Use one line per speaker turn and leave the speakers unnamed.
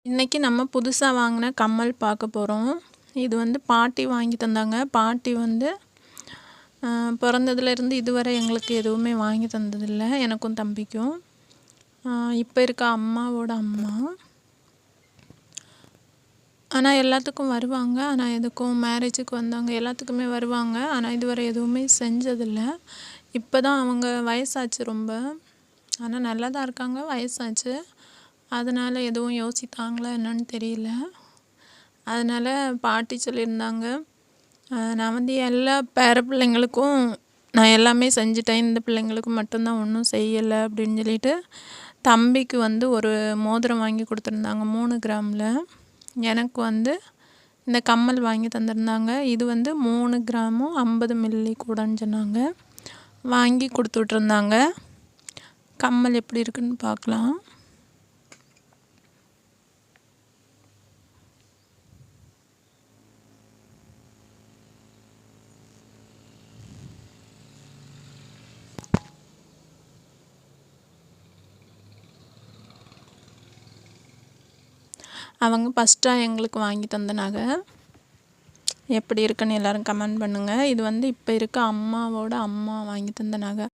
இன்றைக்கி நம்ம புதுசாக வாங்கின கம்மல் பார்க்க போகிறோம். இது வந்து பாட்டி வாங்கி தந்தாங்க. பாட்டி வந்து பிறந்ததுலேருந்து இதுவரை எங்களுக்கு எதுவுமே வாங்கி தந்ததில்லை, எனக்கும் தம்பிக்கும். இப்போ இருக்க அம்மாவோட அம்மா. ஆனால் எல்லாத்துக்கும் வருவாங்க. ஆனால் எதுக்கும் மேரேஜுக்கு வந்தாங்க எல்லாத்துக்குமே வருவாங்க. ஆனால் இதுவரை எதுவுமே செஞ்சதில்லை. இப்போ தான் அவங்க வயசாச்சு ரொம்ப. ஆனால் நல்லா தான் இருக்காங்க, வயசாச்சு. அதனால் எதுவும் யோசித்தாங்களா என்னன்னு தெரியல. அதனால் பாட்டி சொல்லியிருந்தாங்க, நான் வந்து எல்லா பேர பிள்ளைங்களுக்கும் நான் எல்லாமே செஞ்சுட்டேன், இந்த பிள்ளைங்களுக்கு மட்டும்தான் ஒன்றும் செய்யலை அப்படின்னு சொல்லிட்டு தம்பிக்கு வந்து ஒரு மோதிரம் வாங்கி கொடுத்துருந்தாங்க 3 கிராமில். எனக்கு வந்து இந்த கம்மல் வாங்கி தந்திருந்தாங்க. இது வந்து 3 கிராமும் 50 மில்லி கூடன்னு சொன்னாங்க. வாங்கி கொடுத்து விட்ருந்தாங்க. கம்மல் எப்படி இருக்குன்னு பார்க்கலாம். அவங்க ஃபஸ்ட்டாக எங்களுக்கு வாங்கி தந்த நகை. எப்படி இருக்குன்னு எல்லோரும் கமெண்ட் பண்ணுங்கள். இது வந்து இப்போ இருக்க அம்மாவோட அம்மா வாங்கி தந்த நகை.